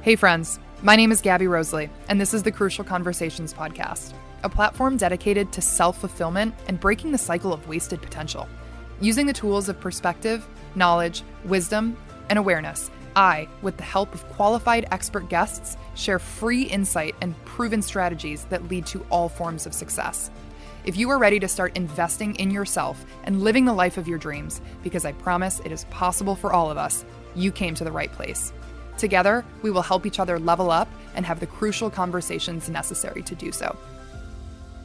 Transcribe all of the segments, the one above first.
Hey friends, my name is Gabby Rosalie, and this is the Crucial Conversations podcast, a platform dedicated to self-fulfillment and breaking the cycle of wasted potential. Using the tools of perspective, knowledge, wisdom, and awareness, I, with the help of qualified expert guests, share free insight and proven strategies that lead to all forms of success. If you are ready to start investing in yourself and living the life of your dreams, because I promise it is possible for all of us, you came to the right place. Together, we will help each other level up and have the crucial conversations necessary to do so.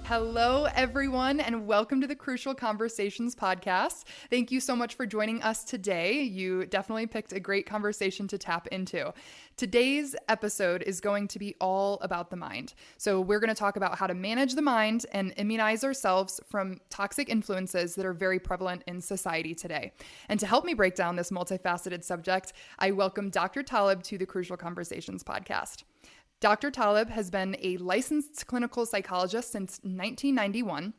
Hello, everyone, and welcome to the Crucial Conversations podcast. Thank you so much for joining us today. You definitely picked a great conversation to tap into. Today's episode is going to be all about the mind. So we're going to talk about how to manage the mind and immunize ourselves from toxic influences that are very prevalent in society today. And to help me break down this multifaceted subject, I welcome Dr. Talib to the Crucial Conversations podcast. Dr. Talib has been a licensed clinical psychologist since 1991,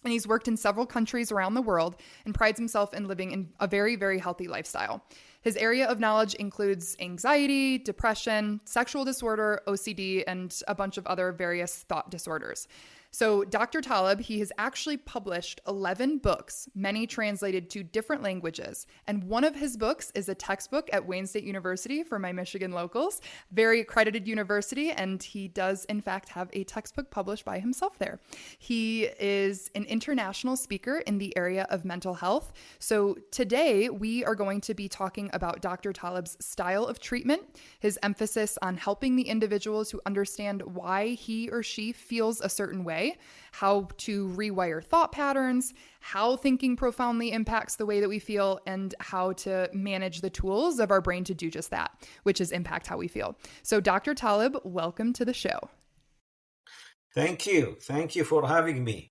and he's worked in several countries around the world and prides himself in living in a very, very healthy lifestyle. His area of knowledge includes anxiety, depression, sexual disorder, OCD, and a bunch of other various thought disorders. So Dr. Talib, he has actually published 11 books, many translated to different languages. And one of his books is a textbook at Wayne State University for my Michigan locals, very accredited university, and he does in fact have a textbook published by himself there. He is an international speaker in the area of mental health. So today we are going to be talking about Dr. Talib's style of treatment, his emphasis on helping the individuals who understand why he or she feels a certain way, how to rewire thought patterns, how thinking profoundly impacts the way that we feel, and how to manage the tools of our brain to do just that, which is impact how we feel. So Dr. Talib, welcome to the show. Thank you. Thank you for having me.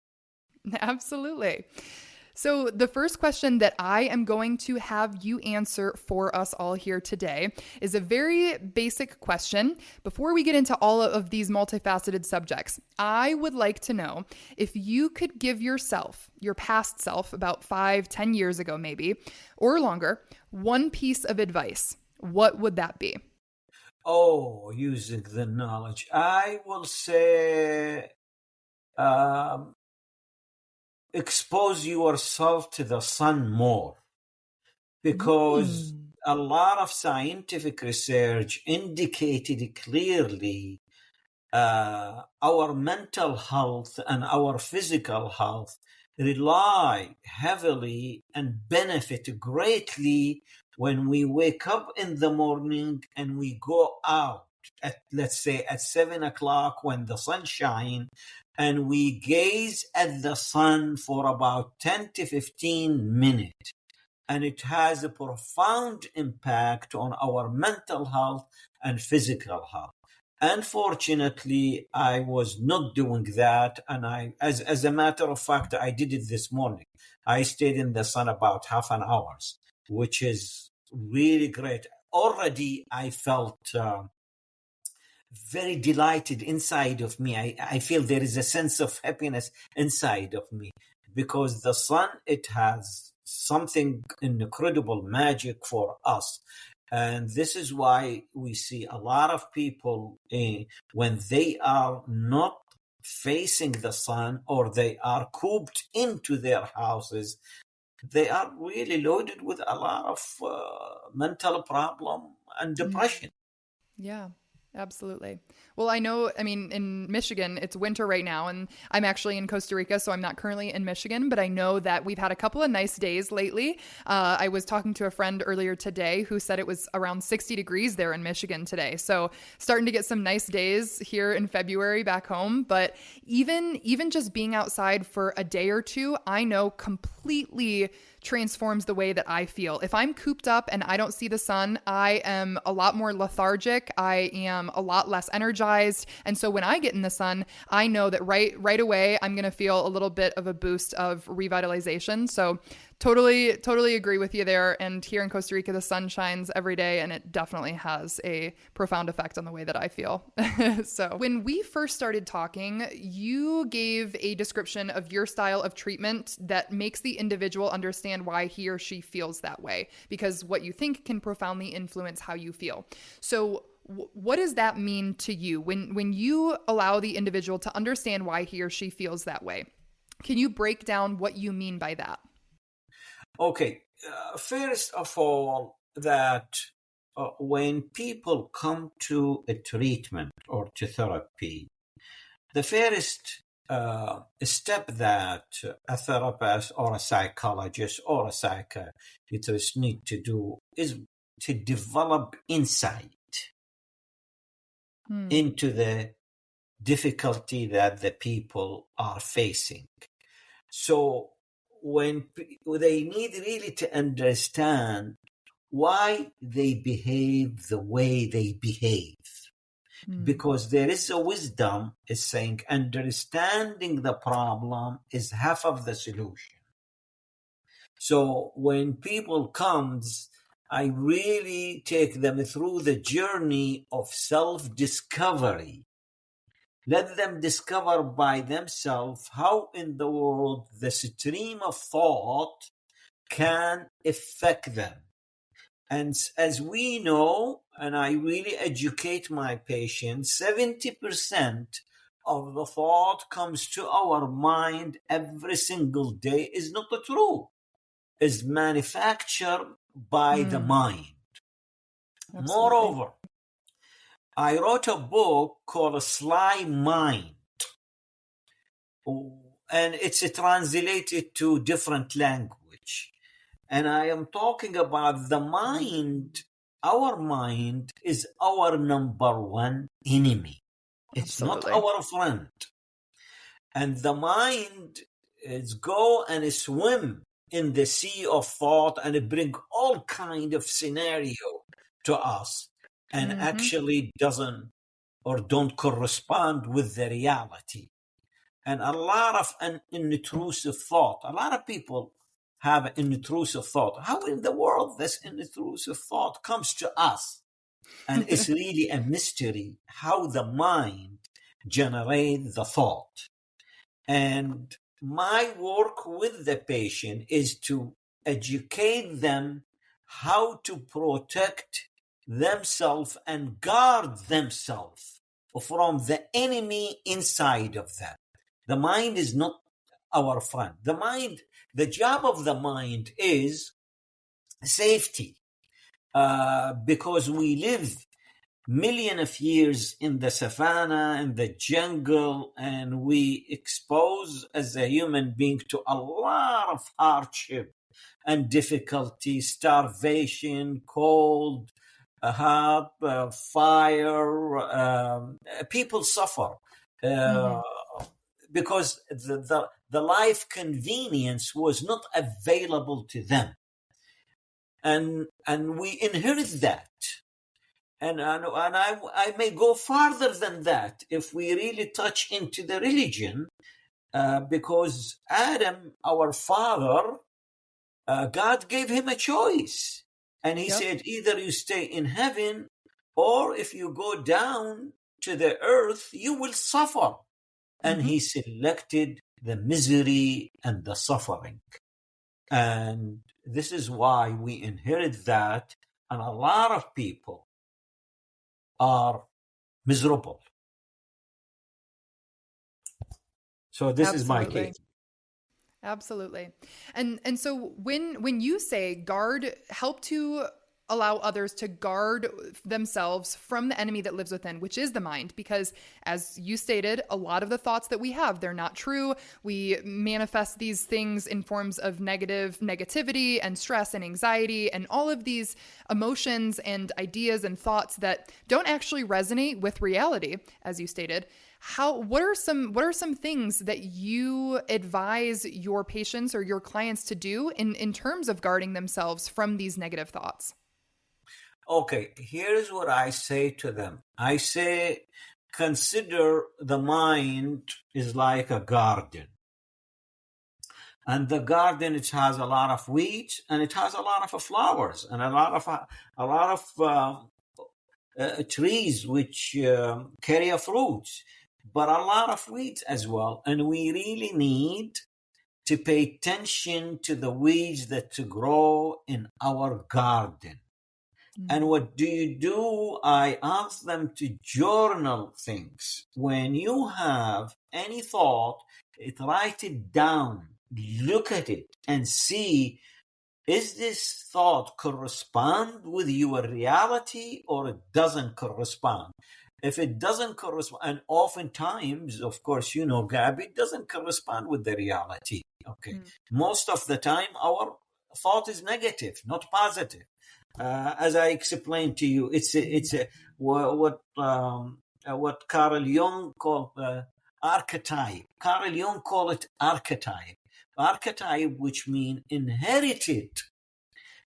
Absolutely. So the first question that I am going to have you answer for us all here today is a very basic question. Before we get into all of these multifaceted subjects, I would like to know if you could give yourself, your past self, about 5-10 years ago maybe, or longer, one piece of advice, what would that be? Oh, using the knowledge. I will say expose yourself to the sun more, because a lot of scientific research indicated clearly our mental health and our physical health rely heavily and benefit greatly when we wake up in the morning and we go out at, let's say, at 7 o'clock when the sun shines, and we gaze at the sun for about 10 to 15 minutes. And it has a profound impact on our mental health and physical health. Unfortunately, I was not doing that. And as a matter of fact, I did it this morning. I stayed in the sun about half an hour, which is really great. Already, I felt very delighted inside of me. I feel there is a sense of happiness inside of me, because the sun, it has something incredible magic for us. And this is why we see a lot of people when they are not facing the sun or they are cooped into their houses, they are really loaded with a lot of mental problem and depression. Yeah. Absolutely. Well, in Michigan, it's winter right now, and I'm actually in Costa Rica, so I'm not currently in Michigan, but I know that we've had a couple of nice days lately. I was talking to a friend earlier today who said it was around 60 degrees there in Michigan today. So starting to get some nice days here in February back home. But even just being outside for a day or two, I know completely transforms the way that I feel. If I'm cooped up and I don't see the sun, I am a lot more lethargic. I am a lot less energized. And so when I get in the sun, I know that right away, I'm going to feel a little bit of a boost of revitalization. So totally agree with you there. And here in Costa Rica, the sun shines every day, and it definitely has a profound effect on the way that I feel. So when we first started talking, you gave a description of your style of treatment that makes the individual understand why he or she feels that way, because what you think can profoundly influence how you feel. So What does that mean to you when you allow the individual to understand why he or she feels that way? Can you break down what you mean by that? Okay. First of all, that when people come to a treatment or to therapy, the first step that a therapist or a psychologist or a psychiatrist need to do is to develop insight into the difficulty that the people are facing. So when they need really to understand why they behave the way they behave, because there is a wisdom is saying understanding the problem is half of the solution. So when people comes, I really take them through the journey of self-discovery. Let them discover by themselves how in the world the stream of thought can affect them. And as we know, and I really educate my patients, 70% of the thought comes to our mind every single day is not the truth, is manufactured by the mind. Absolutely. Moreover, I wrote a book called A Sly Mind, and it's translated to different language. And I am talking about the mind. Our mind is our number one enemy. It's Absolutely. Not our friend. And the mind is go and swim in the sea of thought and it bring all kind of scenario to us and actually doesn't or don't correspond with the reality. And a lot of an intrusive thought. A lot of people have an intrusive thought. How in the world this intrusive thought comes to us? And it's really a mystery how the mind generates the thought. And my work with the patient is to educate them how to protect themselves and guard themselves from the enemy inside of them. The mind is not our friend. The mind, the job of the mind is safety, because we live millions of years in the savannah, in the jungle, and we expose as a human being to a lot of hardship and difficulty, starvation, cold, fire, people suffer because the life convenience was not available to them. And we inherit that. And I may go farther than that if we really touch into the religion, because Adam, our father, God gave him a choice. And he said, either you stay in heaven, or if you go down to the earth, you will suffer. And he selected the misery and the suffering. And this is why we inherit that. And a lot of people are miserable. So this is my case. Absolutely. And so when you say help to allow others to guard themselves from the enemy that lives within, which is the mind, because as you stated, a lot of the thoughts that we have, they're not true. We manifest these things in forms of negativity and stress and anxiety and all of these emotions and ideas and thoughts that don't actually resonate with reality, as you stated. What are some things that you advise your patients or your clients to do in terms of guarding themselves from these negative thoughts? Okay, here's what I say to them. I say, consider the mind is like a garden. And the garden, it has a lot of weeds and it has a lot of flowers and a lot of trees which carry fruits, but a lot of weeds as well. And we really need to pay attention to the weeds that grow in our garden. And what do? I ask them to journal things. When you have any thought, write it down, look at it, and see, is this thought correspond with your reality or it doesn't correspond? If it doesn't correspond, and oftentimes, of course, you know, Gabby, it doesn't correspond with the reality. Okay. Most of the time, our thought is negative, not positive. As I explained to you, it's what Carl Jung called archetype. Carl Jung called it archetype. Archetype, which means inherited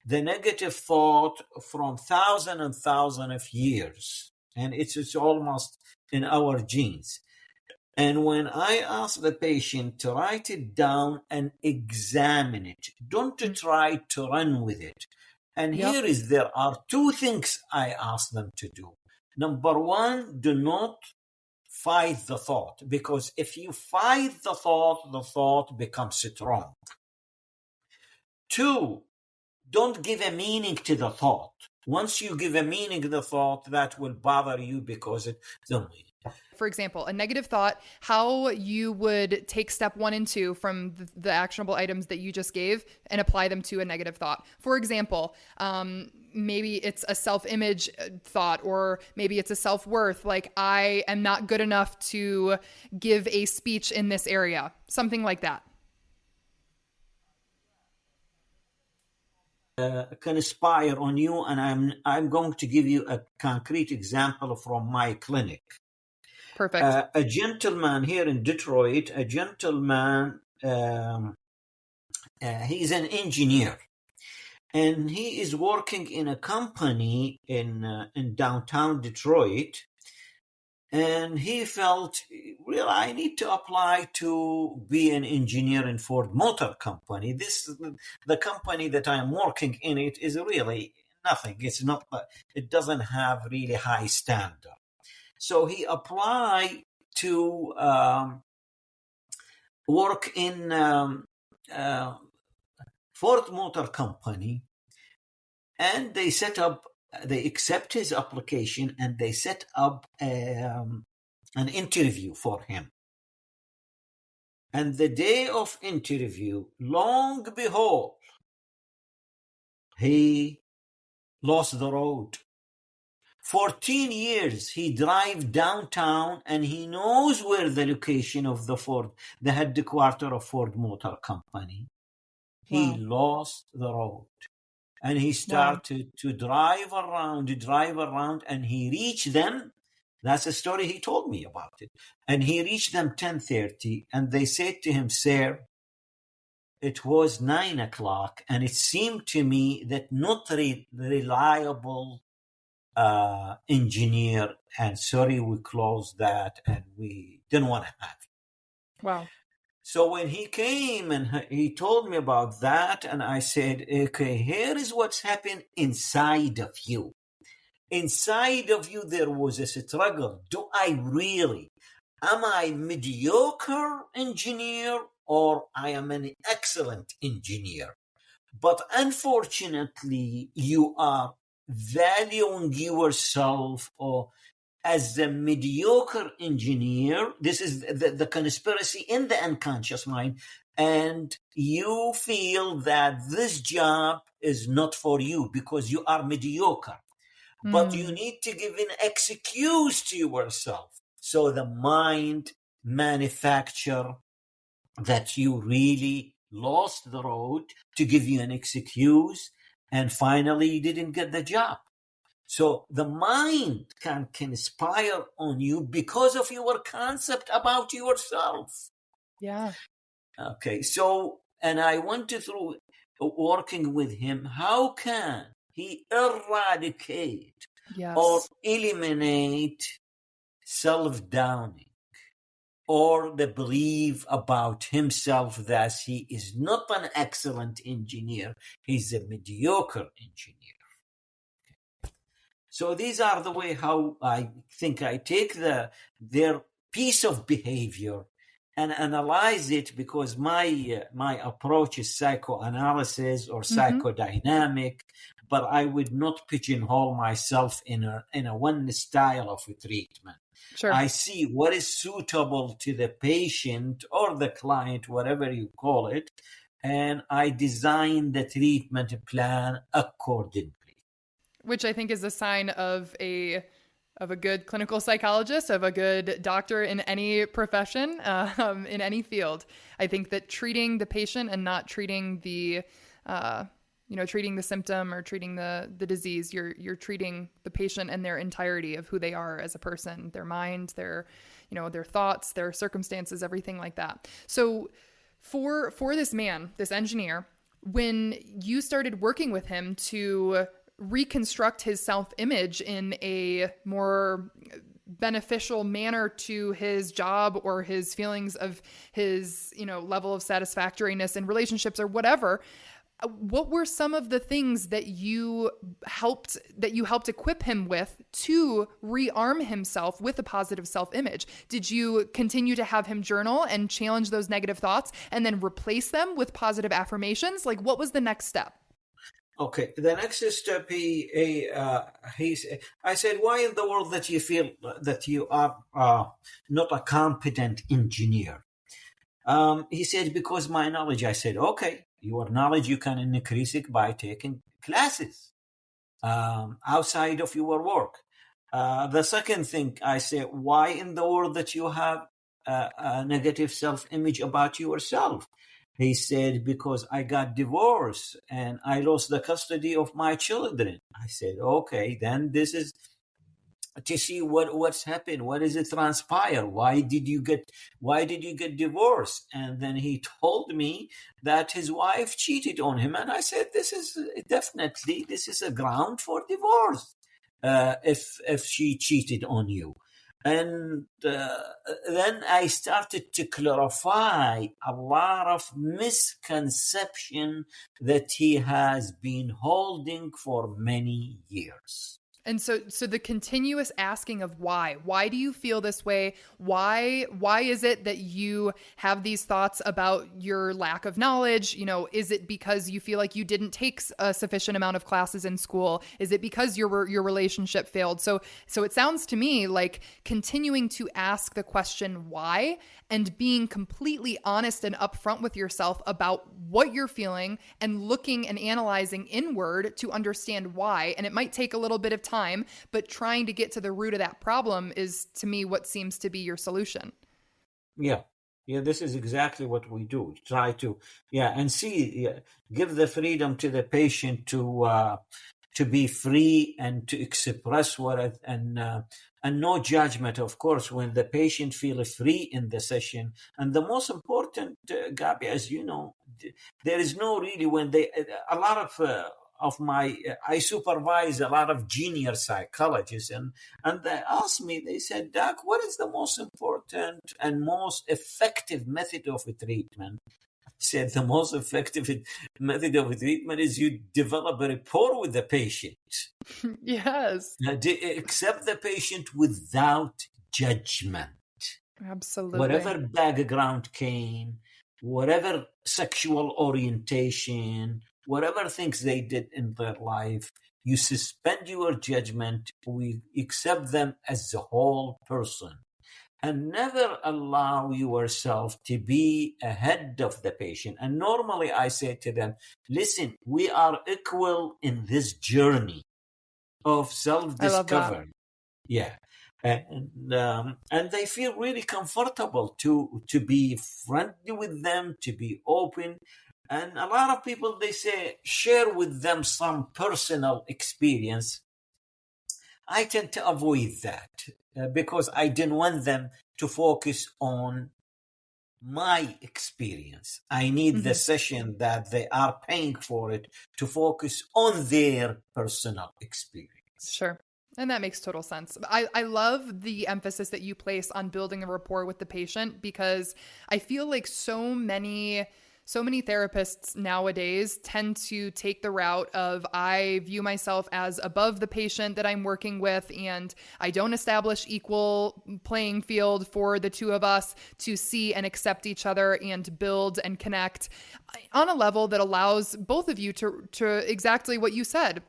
the negative thought from thousands of years, and it's almost in our genes. And when I ask the patient to write it down and examine it, don't try to run with it. And there are two things I ask them to do. Number one, do not fight the thought, because if you fight the thought becomes strong. Two, don't give a meaning to the thought. Once you give a meaning to the thought, that will bother you because it doesn't mean. For example, a negative thought, how you would take step 1 and 2 from the actionable items that you just gave and apply them to a negative thought. For example, maybe it's a self-image thought, or maybe it's a self-worth, like I am not good enough to give a speech in this area, something like that. Conspire on you, and I'm going to give you a concrete example from my clinic. Perfect. A gentleman here in Detroit, he's an engineer, and he is working in a company in downtown Detroit, and he felt, well, I need to apply to be an engineer in Ford Motor Company. The company that I'm working in, it is really nothing. It doesn't have really high standard. So he applied to work in Ford Motor Company, and they accept his application, and they set up an interview for him. And the day of interview, long behold, he lost the road. 14 years he drives downtown, and he knows where the location of the headquarters of Ford Motor Company. Wow. He lost the road, and he started to drive around, and he reached them. That's a story he told me about it. And he reached them 10:30, and they said to him, "Sir, it was 9 o'clock, and it seemed to me that not reliable engineer, and sorry, we closed that, and we didn't want to have it." Wow. So when he came and he told me about that, and I said, okay, here is what's happened inside of you. Inside of you, there was a struggle. Am I mediocre engineer, or I am an excellent engineer? But unfortunately, you are valuing yourself or as a mediocre engineer. This is the conspiracy in the unconscious mind, and you feel that this job is not for you because you are mediocre. But you need to give an excuse to yourself. So the mind manufacture that you really lost the road to give you an excuse, and finally you didn't get the job. So the mind can conspire on you because of your concept about yourself. Yeah. Okay. So, and I went through working with him. How can he eradicate or eliminate self-downing or the belief about himself that he is not an excellent engineer, he's a mediocre engineer? So these are the way how I think I take their piece of behavior and analyze it, because my approach is psychoanalysis or psychodynamic, but I would not pigeonhole myself in a one style of a treatment. Sure. I see what is suitable to the patient or the client, whatever you call it, and I design the treatment plan accordingly. Which I think is a sign of a good clinical psychologist, of a good doctor in any profession, in any field. I think that treating the patient and not treating the treating the symptom or treating the disease, you're treating the patient and their entirety of who they are as a person, their mind, their thoughts, their circumstances, everything like that. So for this man, this engineer, when you started working with him to reconstruct his self-image in a more beneficial manner to his job or his feelings of his, level of satisfactoriness in relationships or whatever, what were some of the things that you helped equip him with to rearm himself with a positive self-image? Did you continue to have him journal and challenge those negative thoughts and then replace them with positive affirmations? Like, what was the next step? Okay, the next step, I said, why in the world that you feel that you are not a competent engineer? He said, because my knowledge. I said, okay, your knowledge, you can increase it by taking classes outside of your work. The second thing, I said, why in the world that you have a negative self-image about yourself? He said, because I got divorced and I lost the custody of my children. I said, okay, then this is to see what's happened. What does it transpire? Why did you get divorced? And then he told me that his wife cheated on him. And I said, this is a ground for divorce if she cheated on you. And then I started to clarify a lot of misconception that he has been holding for many years. And so the continuous asking of why do you feel this way? Why is it that you have these thoughts about your lack of knowledge? Is it because you feel like you didn't take a sufficient amount of classes in school? Is it because your relationship failed? So it sounds to me like continuing to ask the question why and being completely honest and upfront with yourself about what you're feeling and looking and analyzing inward to understand why. And it might take a little bit of time, but trying to get to the root of that problem is, to me, what seems to be your solution. Yeah, this is exactly what we do. Try to, and see, give the freedom to the patient to be free and to express and no judgment, of course, when the patient feels free in the session. And the most important, Gabi, as you know, there is no really a lot of I supervise a lot of junior psychologists, and they asked me, they said, Doc, what is the most important and most effective method of treatment? I said, the most effective method of treatment is you develop a rapport with the patient. Yes. Accept the patient without judgment. Absolutely. Whatever background came, whatever sexual orientation, whatever things they did in their life, you suspend your judgment. We accept them as the whole person. And never allow yourself to be ahead of the patient. And normally I say to them, listen, we are equal in this journey of self-discovery. Yeah. And they feel really comfortable to be friendly with them, to be open. And a lot of people, they say, share with them some personal experience. I tend to avoid that because I didn't want them to focus on my experience. I need the session that they are paying for it to focus on their personal experience. Sure. And that makes total sense. I love the emphasis that you place on building a rapport with the patient, because I feel like so many therapists nowadays tend to take the route of, I view myself as above the patient that I'm working with, and I don't establish equal playing field for the two of us to see and accept each other and build and connect on a level that allows both of you to exactly what you said,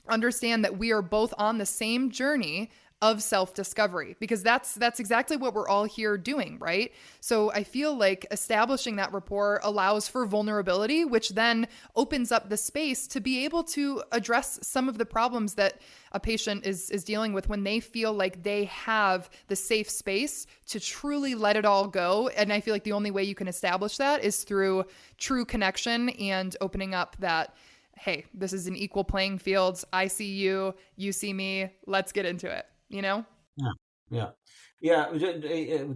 understand that we are both on the same journey of self-discovery, because that's exactly what we're all here doing, right? So I feel like establishing that rapport allows for vulnerability, which then opens up the space to be able to address some of the problems that a patient is dealing with when they feel like they have the safe space to truly let it all go. And I feel like the only way you can establish that is through true connection and opening up that, hey, this is an equal playing field. I see you, you see me, let's get into it. You know? Yeah.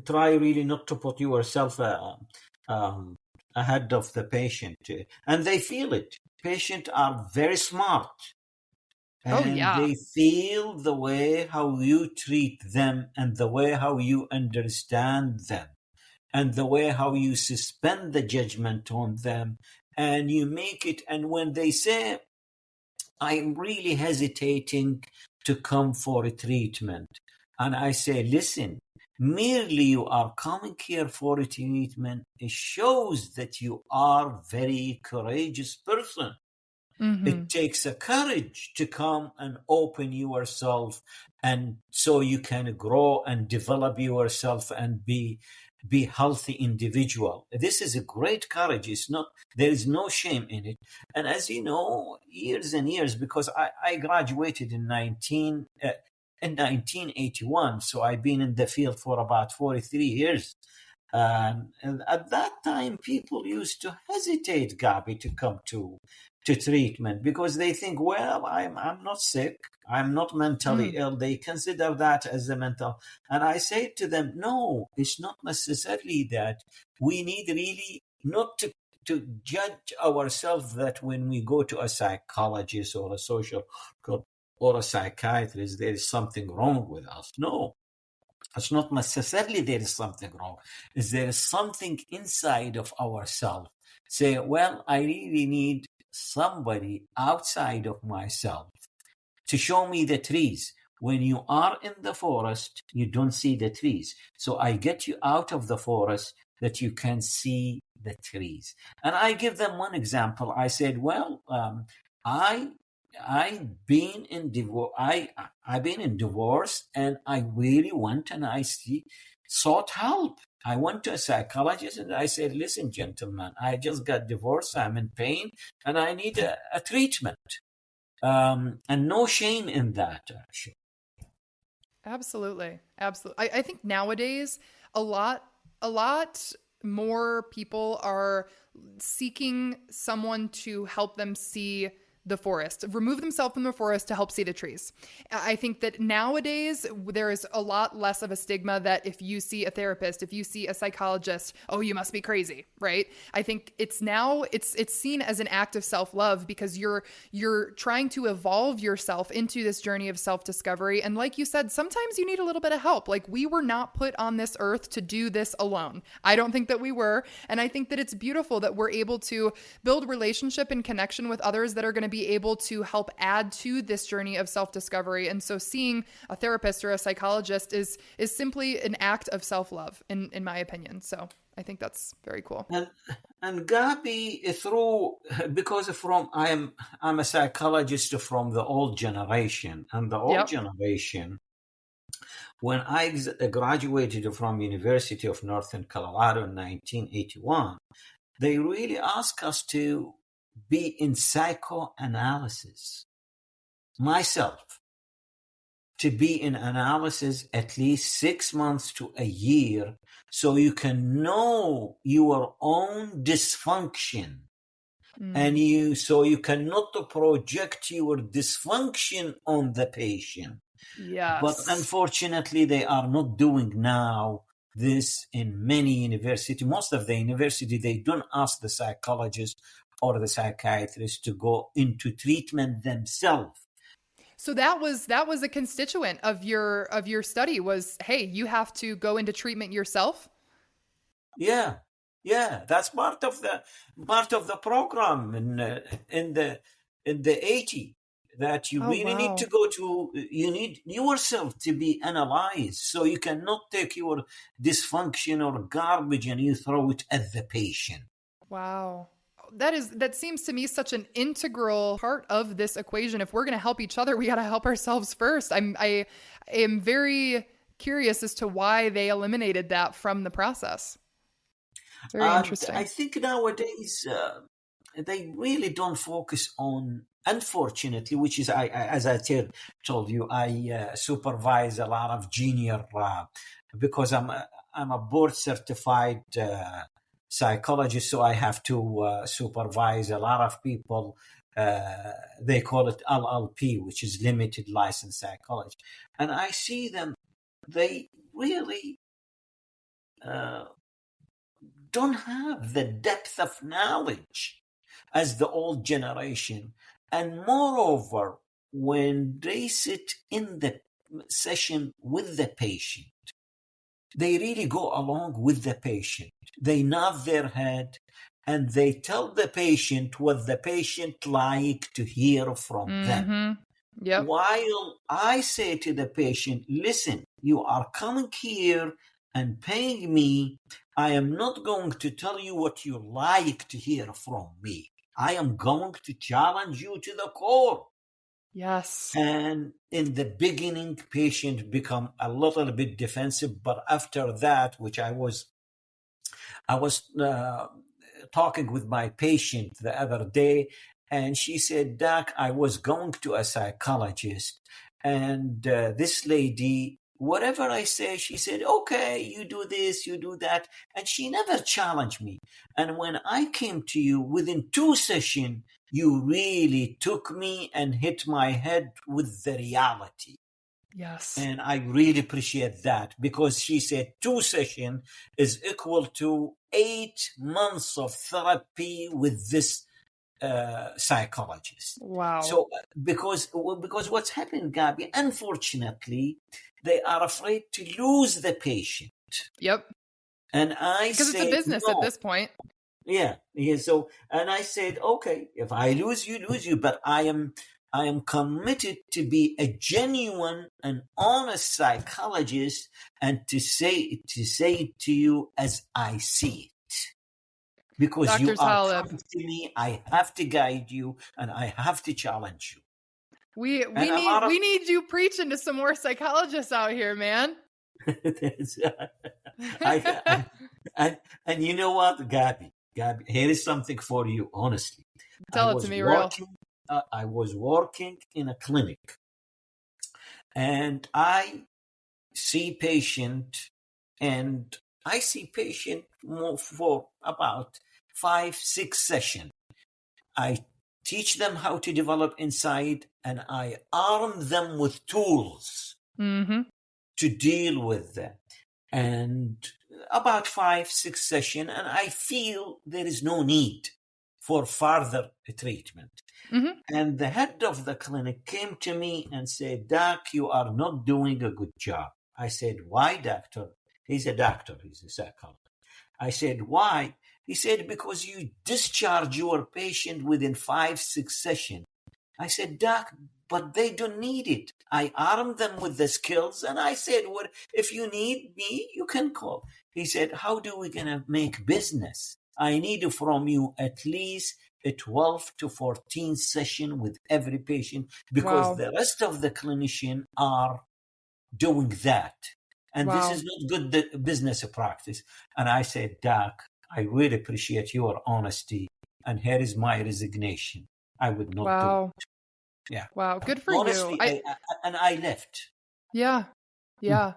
Try really not to put yourself ahead of the patient, and they feel it. Patients are very smart, and they feel the way how you treat them, and the way how you understand them, and the way how you suspend the judgment on them, and you make it. And when they say, I'm really hesitating to come for a treatment, and I say, listen, merely you are coming here for a treatment, it shows that you are a very courageous person. Mm-hmm. It takes a courage to come and open yourself, and so you can grow and develop yourself and be healthy individual. This is a great courage. There is no shame in it. And as you know, years and years, because I graduated in 1981, so I've been in the field for about 43 years. And at that time, people used to hesitate, Gabi, to come to treatment, because they think, well, I'm not sick, I'm not mentally ill. They consider that as a mental. And I say to them, no, it's not necessarily that. We need really not to judge ourselves that when we go to a psychologist or a social or a psychiatrist, there is something wrong with us. No. It's not necessarily there is something wrong. There is something inside of ourselves. Say, well, I really need somebody outside of myself to show me the trees. When you are in the forest, you don't see the trees. So I get you out of the forest that you can see the trees. And I give them one example. I said, well, I've been in divorce. I've been in divorce, and I really went and sought help. I went to a psychologist and I said, listen, gentlemen, I just got divorced. I'm in pain and I need a treatment. And no shame in that, actually. Absolutely. I think nowadays a lot more people are seeking someone to help them see the forest, remove themselves from the forest to help see the trees. I think that nowadays there is a lot less of a stigma that if you see a therapist, if you see a psychologist, oh, you must be crazy, right? I think it's seen as an act of self-love, because you're trying to evolve yourself into this journey of self-discovery. And like you said, sometimes you need a little bit of help. Like, we were not put on this earth to do this alone. I don't think that we were. And I think that it's beautiful that we're able to build relationship and connection with others that are going to be able to help add to this journey of self-discovery. And so seeing a therapist or a psychologist is simply an act of self-love, in my opinion. So I think that's very cool. And Gabi, because I'm a psychologist from the old generation, and the old generation, when I graduated from University of Northern Colorado in 1981, they really asked us to be in psychoanalysis. Myself, to be in analysis at least 6 months to a year, so you can know your own dysfunction. And so you cannot project your dysfunction on the patient. Yes. But unfortunately, they are not doing now this in many universities. Most of the university, they don't ask the psychologist or the psychiatrist to go into treatment themselves. So that was a constituent of your study was, hey, you have to go into treatment yourself. Yeah, that's part of the program in the 80s, that you really need to go to. You need yourself to be analyzed, so you cannot take your dysfunction or garbage and you throw it at the patient. Wow. that seems to me such an integral part of this equation. If we're going to help each other, we got to help ourselves first. I am very curious as to why they eliminated that from the process. Very interesting. I think nowadays they really don't focus on, unfortunately, which is, as I told you, I supervise a lot of junior because I'm a board certified psychologist, so I have to supervise a lot of people. They call it LLP, which is limited license psychology, and I see them. They really don't have the depth of knowledge as the old generation. And moreover, when they sit in the session with the patient, they really go along with the patient. They nod their head and they tell the patient what the patient like to hear from them. Yep. While I say to the patient, listen, you are coming here and paying me. I am not going to tell you what you like to hear from me. I am going to challenge you to the core. Yes. And in the beginning, patient become a little bit defensive, but after that, which I was talking with my patient the other day, and she said, Doc, I was going to a psychologist, and this lady, whatever I say, she said, okay, you do this, you do that. And she never challenged me. And when I came to you within 2 sessions, you really took me and hit my head with the reality. Yes. And I really appreciate that, because she said 2 sessions is equal to 8 months of therapy with this psychologist. Wow. So because what's happened, Gabby, unfortunately, they are afraid to lose the patient. Yep. And because it's a business at this point. Yeah. So, and I said, okay, if I lose you, but I am committed to be a genuine and honest psychologist, and to say it to you as I see it. Because Dr. you are Talib, coming to me, I have to guide you and I have to challenge you. We need you preaching to some more psychologists out here, man. And you know what, Gabby, here is something for you, honestly. Tell it to me real. I was working in a clinic, and I see patient for about 5-6 sessions. I teach them how to develop insight, and I arm them with tools to deal with them. And about 5-6 sessions, and I feel there is no need for further treatment. And the head of the clinic came to me and said, Doc, you are not doing a good job. I said, why, doctor? He's a doctor. He's a psychologist. I said, why? He said, because you discharge your patient within 5-6 sessions. I said, Doc, but they don't need it. I armed them with the skills, and I said, well, if you need me, you can call. He said, how do we going to make business? I need from you at least a 12 to 14 session with every patient, because the rest of the clinicians are doing that. And this is not good business practice. And I said, Doc, I really appreciate your honesty, and here is my resignation. I would not do it. Yeah. Wow. Good for honestly, you. I left. Yeah. Yeah.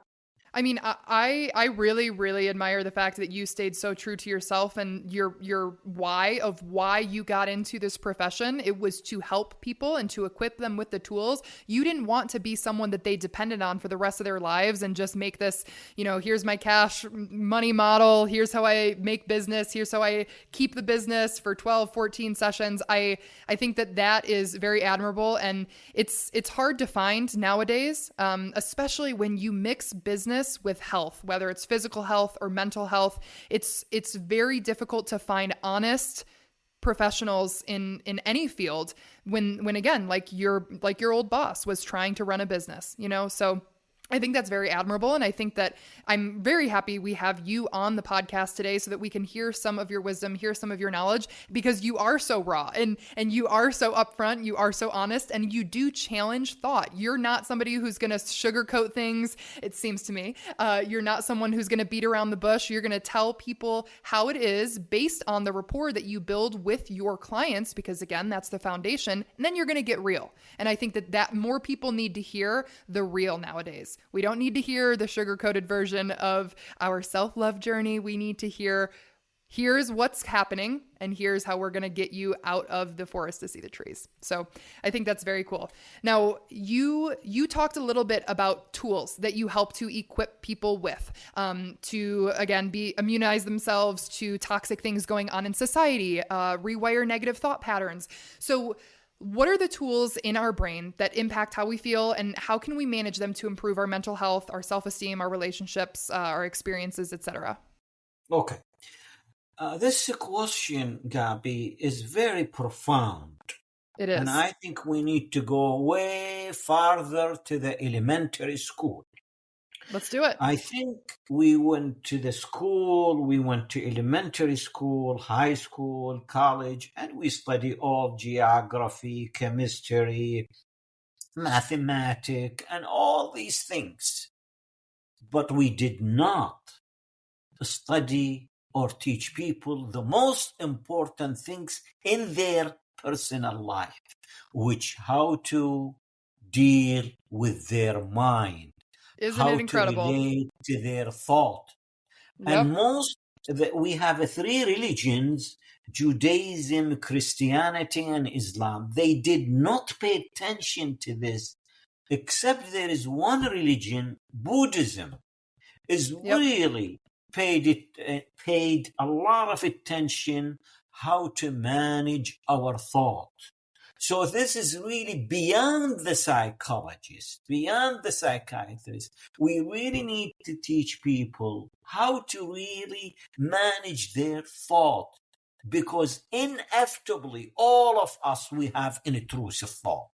I mean, I really, really admire the fact that you stayed so true to yourself and your why you got into this profession. It was to help people and to equip them with the tools. You didn't want to be someone that they depended on for the rest of their lives and just make this, here's my cash money model. Here's how I make business. Here's how I keep the business for 12, 14 sessions. I think that is very admirable. And it's hard to find nowadays, especially when you mix business with health, whether it's physical health or mental health. It's very difficult to find honest professionals in any field when again, like your old boss was trying to run a business, so I think that's very admirable. And I think that I'm very happy we have you on the podcast today so that we can hear some of your wisdom, hear some of your knowledge, because you are so raw and you are so upfront, you are so honest, and you do challenge thought. You're not somebody who's going to sugarcoat things, it seems to me. You're not someone who's going to beat around the bush. You're going to tell people how it is based on the rapport that you build with your clients, because again, that's the foundation. And then you're going to get real. And I think that more people need to hear the real nowadays. We don't need to hear the sugar-coated version of our self-love journey. We need to hear, here's what's happening, and here's how we're going to get you out of the forest to see the trees. So I think that's very cool. Now, you talked a little bit about tools that you help to equip people with to, again, immunize themselves to toxic things going on in society, rewire negative thought patterns. So what are the tools in our brain that impact how we feel, and how can we manage them to improve our mental health, our self-esteem, our relationships, our experiences, etc.? Okay. This question, Gabby, is very profound. It is. And I think we need to go way farther to the elementary school. Let's do it. I think we went to elementary school, high school, college, and we study all geography, chemistry, mathematics, and all these things. But we did not study or teach people the most important things in their personal life, which how to deal with their mind. Isn't it incredible? How to relate to their thought. Yep. And we have 3 religions, Judaism, Christianity, and Islam. They did not pay attention to this, except there is one religion, Buddhism, is really paid a lot of attention how to manage our thought. So this is really beyond the psychologist, beyond the psychiatrist. We really need to teach people how to really manage their thought, because inevitably all of us, we have an intrusive thought.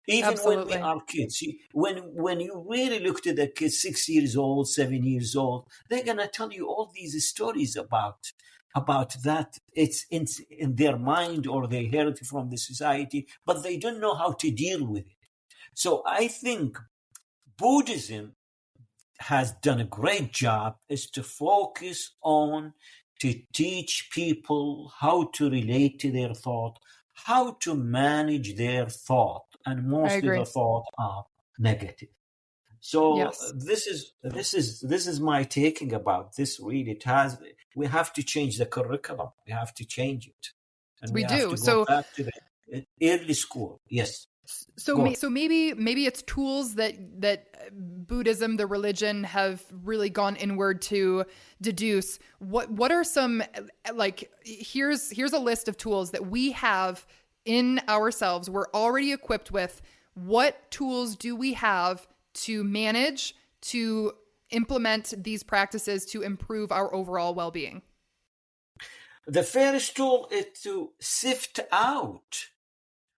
Even Absolutely. When we are kids, when you really look to the kids, 6 years old, 7 years old, they're going to tell you all these stories about that. It's in their mind, or they heard it from the society, but they don't know how to deal with it. So I think Buddhism has done a great job is to focus on to teach people how to relate to their thought, how to manage their thought, and most of the thought are negative. So this is my taking about this. Really, we have to change the curriculum. We have to change it, and we have to go back to the early school. Yes. So maybe it's tools that Buddhism, the religion, have really gone inward to deduce. What are some, like, here's a list of tools that we have in ourselves, we're already equipped with. What tools do we have to manage, to implement these practices to improve our overall well-being? The first tool is to sift out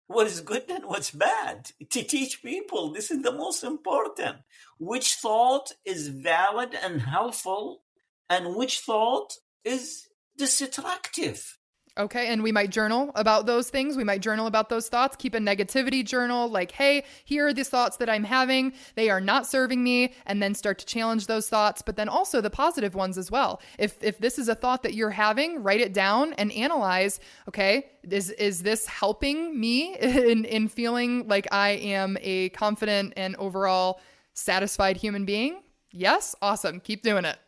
what is good and what's bad, to teach people. This is the most important. Which thought is valid and helpful, and which thought is destructive. Okay, and we might journal about those things. We might journal about those thoughts, keep a negativity journal, like, hey, here are the thoughts that I'm having. They are not serving me, and then start to challenge those thoughts, but then also the positive ones as well. If this is a thought that you're having, write it down and analyze, okay, is this helping me in feeling like I am a confident and overall satisfied human being? Yes? Awesome. Keep doing it.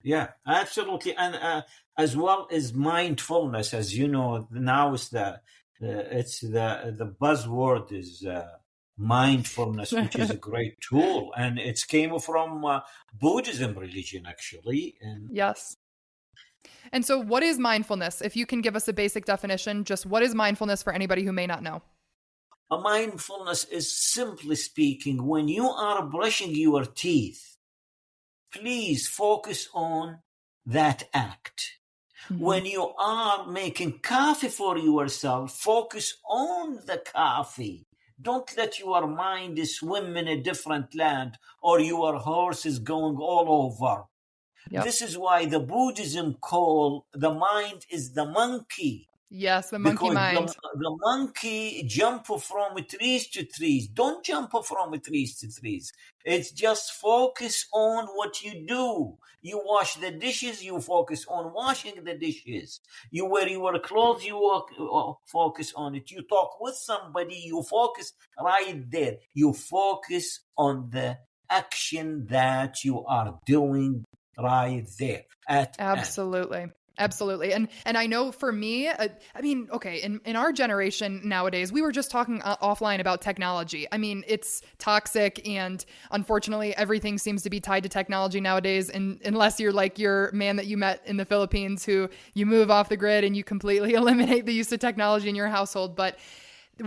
Yeah, absolutely. And as well as mindfulness, as you know, now it's the buzzword is mindfulness, which is a great tool, and it came from Buddhism religion, actually. And yes. And so what is mindfulness? If you can give us a basic definition, just what is mindfulness for anybody who may not know? A mindfulness is, simply speaking, when you are brushing your teeth, please focus on that act. Mm-hmm. When you are making coffee for yourself, focus on the coffee Don't let your mind swim in a different land or your horse is going all over. Yep. This is why the Buddhism call the mind is the monkey. Yes, the monkey Because mind. the monkey jump from trees to trees. Don't jump from trees to trees. It's just focus on what you do. You wash the dishes, you focus on washing the dishes. You wear your clothes, you focus on it. You talk with somebody, you focus right there. You focus on the action that you are doing right there at Absolutely. Absolutely. And I know for me, I mean, okay, in our generation nowadays, we were just talking offline about technology. I mean, it's toxic, and unfortunately, everything seems to be tied to technology nowadays. And unless you're like your man that you met in the Philippines, who you move off the grid and you completely eliminate the use of technology in your household. But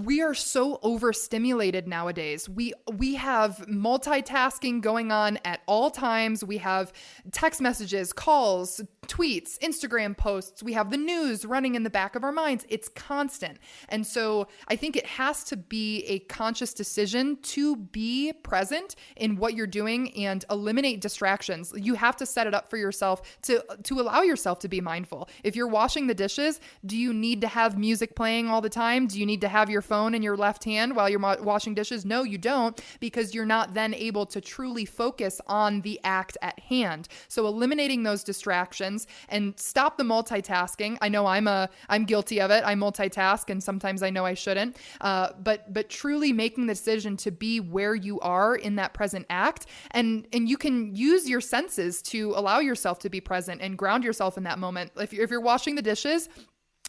we are so overstimulated nowadays. We have multitasking going on at all times. We have text messages, calls, tweets, Instagram posts. We have the news running in the back of our minds. It's constant. And so I think it has to be a conscious decision to be present in what you're doing and eliminate distractions. You have to set it up for yourself to allow yourself to be mindful. If you're washing the dishes, do you need to have music playing all the time? Do you need to have your phone in your left hand while you're washing dishes? No, you don't, because you're not then able to truly focus on the act at hand. So eliminating those distractions and stop the multitasking. I know I'm guilty of it. I multitask, and sometimes I know I shouldn't. But truly making the decision to be where you are in that present act, and you can use your senses to allow yourself to be present and ground yourself in that moment. If you're washing the dishes,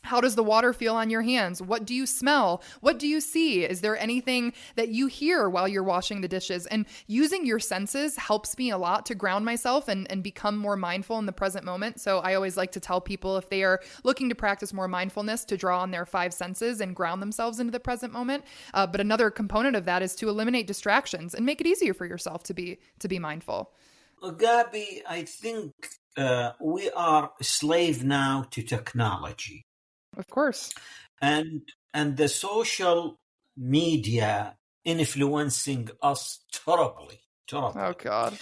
how does the water feel on your hands? What do you smell? What do you see? Is there anything that you hear while you're washing the dishes? And using your senses helps me a lot to ground myself and become more mindful in the present moment. So I always like to tell people, if they are looking to practice more mindfulness, to draw on their 5 senses and ground themselves into the present moment. But another component of that is to eliminate distractions and make it easier for yourself to be mindful. Gabby, I think we are a slave now to technology. Of course. And the social media influencing us terribly. Oh, God.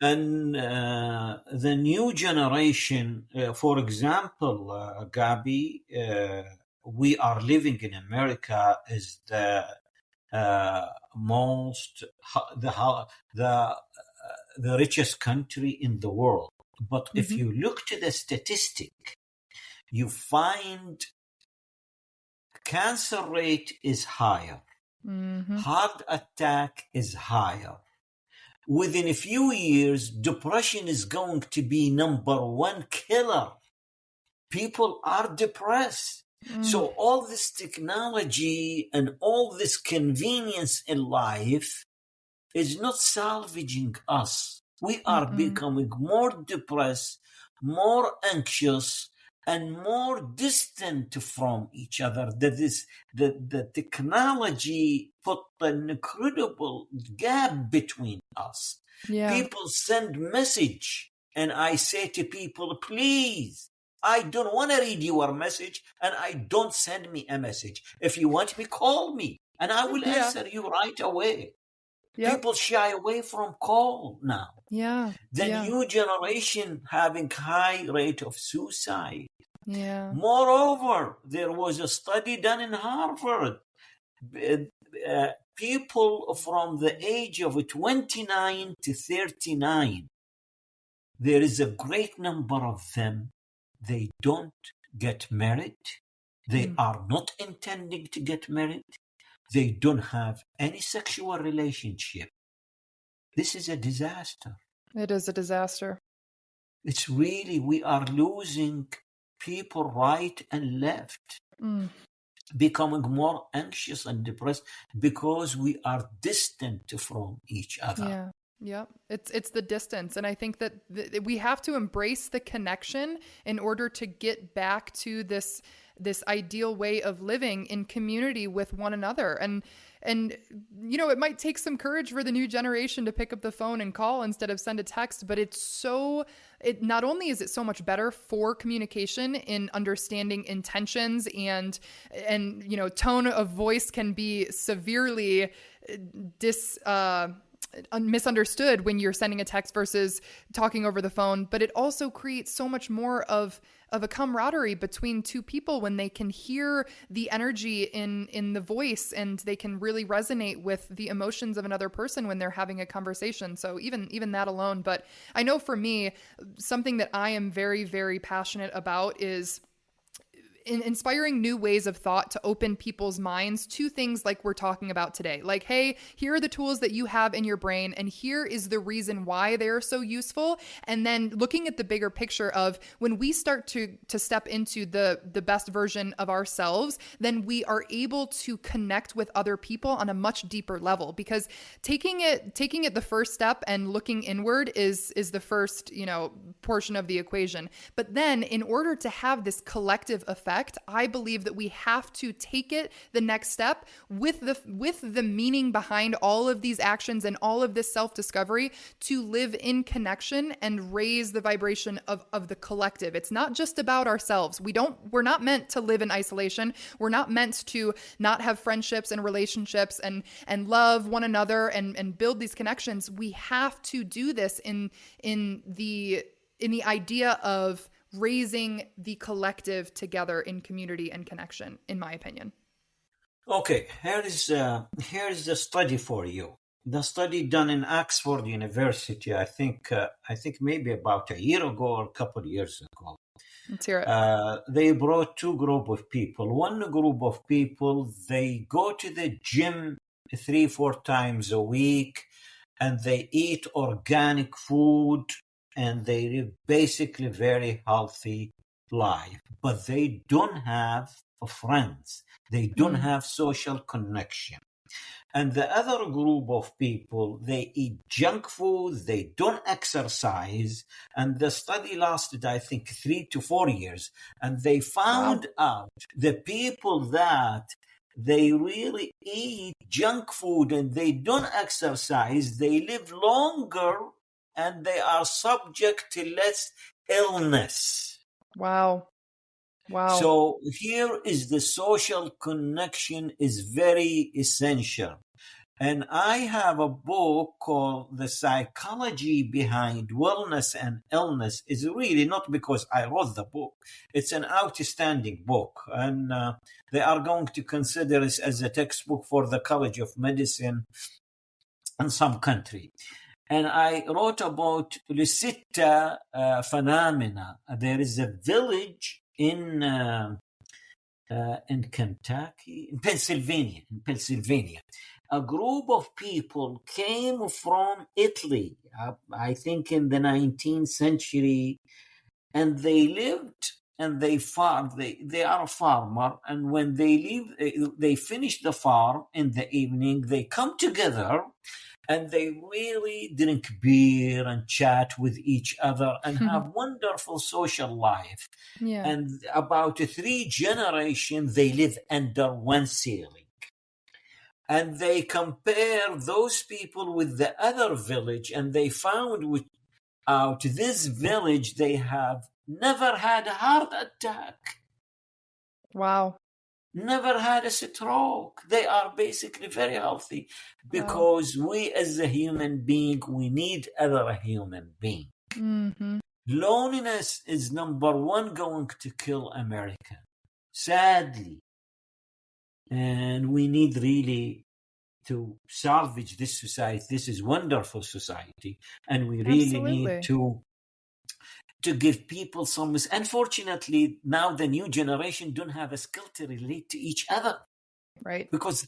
And the new generation, for example, Gabby, we are living in America, is the richest country in the world. But if you look to the statistic, you find cancer rate is higher, heart attack is higher. Within a few years, depression is going to be number 1 killer. People are depressed. So all this technology and all this convenience in life is not salvaging us. We are becoming more depressed, more anxious, and more distant from each other. That is, the technology put an incredible gap between us. Yeah. People send message, and I say to people, please, I don't want to read your message, and I don't send me a message. If you want me, call me, and I will answer you right away. Yep. People shy away from call now. Yeah. The new generation having high rate of suicide. Yeah. Moreover, there was a study done in Harvard. People from the age of 29 to 39, there is a great number of them. They don't get married. They are not intending to get married. They don't have any sexual relationship. This is a disaster. It is a disaster. It's really, we are losing people right and left, becoming more anxious and depressed because we are distant from each other. Yeah. Yeah, it's the distance. And I think that we have to embrace the connection in order to get back to this ideal way of living in community with one another. And And, you know, it might take some courage for the new generation to pick up the phone and call instead of send a text, but it not only is it so much better for communication in understanding intentions and, you know, tone of voice can be severely misunderstood when you're sending a text versus talking over the phone, but it also creates so much more of a camaraderie between two people when they can hear the energy in the voice, and they can really resonate with the emotions of another person when they're having a conversation. So even that alone. But I know for me, something that I am very, very passionate about is inspiring new ways of thought to open people's minds to things like we're talking about today. Like, hey, here are the tools that you have in your brain, and here is the reason why they're so useful. And then looking at the bigger picture of when we start to step into the best version of ourselves, then we are able to connect with other people on a much deeper level, because taking it the first step and looking inward is the first, you know, portion of the equation. But then in order to have this collective effect, I believe that we have to take it the next step with the meaning behind all of these actions and all of this self-discovery to live in connection and raise the vibration of the collective. It's not just about ourselves. We're not meant to live in isolation. We're not meant to not have friendships and relationships and love one another and build these connections. We have to do this in the idea of raising the collective together in community and connection, in my opinion. Okay, here is the study for you. The study done in Oxford University, I think maybe about a year ago or a couple of years ago. Let's hear it. They brought two groups of people. One group of people, they go to the gym 3-4 times a week, and they eat organic food, and they live basically very healthy life, but they don't have friends. They don't have social connection. And the other group of people, they eat junk food, they don't exercise, and the study lasted, I think, 3 to 4 years, and they found out the people that they really eat junk food and they don't exercise, they live longer and they are subject to less illness. Wow. So here is the social connection is very essential. And I have a book called The Psychology Behind Wellness and Illness. Is really not because I wrote the book. It's an outstanding book. And they are going to consider it as a textbook for the College of Medicine in some country. And I wrote about Lucita phenomena. There is a village in Kentucky, in Pennsylvania. A group of people came from Italy, I think in the 19th century, and they lived and they farmed. They are a farmer, and when they leave, they finish the farm in the evening. They come together and they really drink beer and chat with each other and have wonderful social life. Yeah. And about 3 generations, they live under one ceiling. And they compare those people with the other village, and they found out this village, they have never had a heart attack. Wow. Never had a stroke. They are basically very healthy because we as a human being, we need other human being. Mm-hmm. Loneliness is number one going to kill America, sadly. And we need really to salvage this society. This is wonderful society. And we really need to give people some. Unfortunately, now the new generation don't have a skill to relate to each other. Right. Because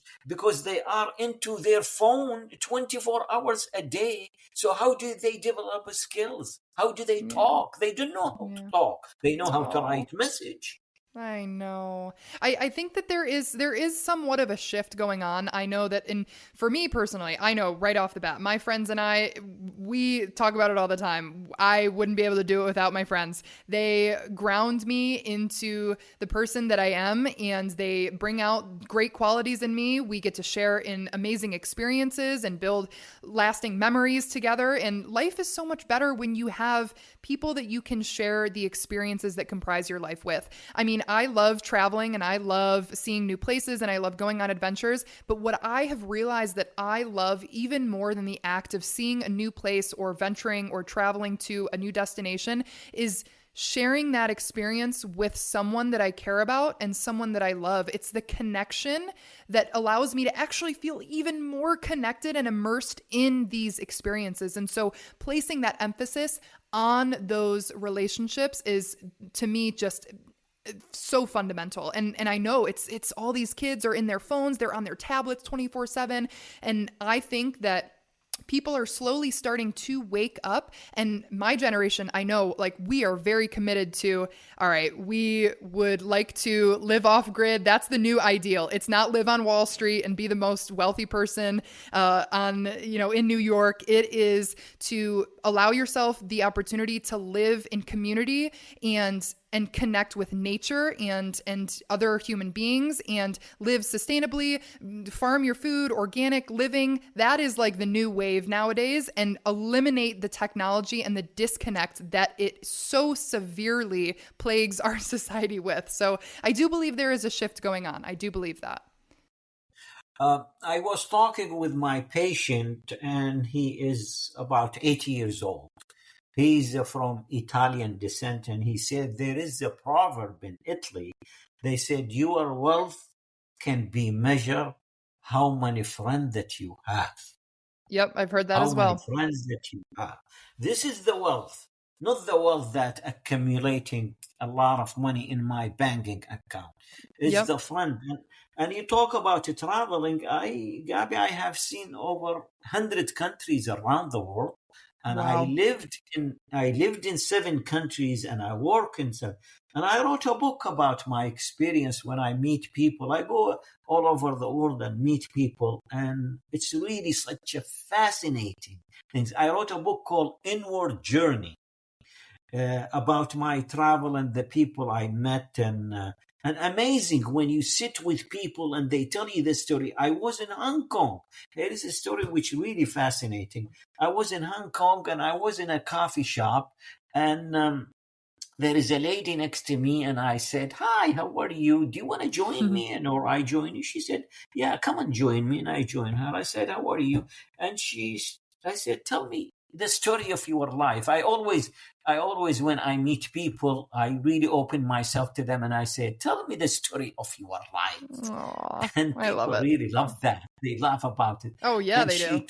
they are into their phone 24 hours a day. So how do they develop skills? How do they talk? They don't know how to talk. They know how to write message. I know. I think that there is somewhat of a shift going on. I know that for me personally, I know right off the bat, my friends and I, we talk about it all the time. I wouldn't be able to do it without my friends. They ground me into the person that I am, and they bring out great qualities in me. We get to share in amazing experiences and build lasting memories together. And life is so much better when you have people that you can share the experiences that comprise your life with. I mean, I love traveling and I love seeing new places and I love going on adventures. But what I have realized that I love even more than the act of seeing a new place or venturing or traveling to a new destination is sharing that experience with someone that I care about and someone that I love. It's the connection that allows me to actually feel even more connected and immersed in these experiences. And so placing that emphasis on those relationships is, to me, just so fundamental. And I know it's all these kids are in their phones, they're on their tablets 24/7. And I think that people are slowly starting to wake up. And my generation, I know, like, we are very committed to, all right, we would like to live off grid. That's the new ideal. It's not live on Wall Street and be the most wealthy person in New York. It is to allow yourself the opportunity to live in community and connect with nature and other human beings and live sustainably, farm your food, organic living. That is like the new wave nowadays, and eliminate the technology and the disconnect that it so severely plagues our society with. So I do believe there is a shift going on. I do believe that. I was talking with my patient, and he is about 80 years old. He's from Italian descent, and he said there is a proverb in Italy. They said, your wealth can be measured how many friends that you have. Yep, I've heard that as well. How many friends that you have. This is the wealth, not the wealth that accumulating a lot of money in my banking account. It's the friend. And you talk about traveling. Gabby, I have seen over 100 countries around the world. And wow. I lived in 7 countries, and I work in 7. And I wrote a book about my experience when I meet people. I go all over the world and meet people, and it's really such a fascinating thing. I wrote a book called Inward Journey about my travel and the people I met, and amazing when you sit with people and they tell you this story. I was in Hong Kong. Here is a story which is really fascinating. I was in Hong Kong, and I was in a coffee shop, and there is a lady next to me, and I said, hi, how are you? Do you want to join me? And or I join you? She said, yeah, come and join me. And I joined her. I said, how are you? And I said, tell me the story of your life. I always, when I meet people, I really open myself to them, and I say, tell me the story of your life. Aww, and people really love that. They laugh about it. Oh, yeah, and they do.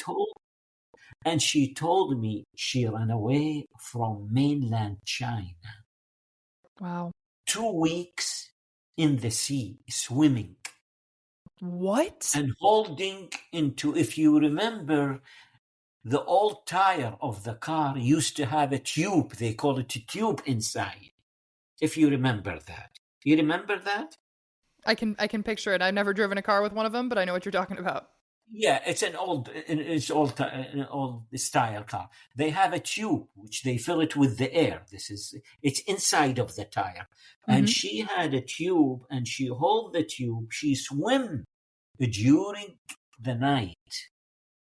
She told me she ran away from mainland China. Wow. 2 weeks in the sea, swimming. What? And holding into, if you remember, the old tire of the car used to have a tube. They call it a tube inside. If you remember that. You remember that? I can picture it. I've never driven a car with one of them, but I know what you're talking about. Yeah, it's an old style car. They have a tube which they fill it with the air. It's inside of the tire. Mm-hmm. And she had a tube, and she hold the tube. She swim during the night,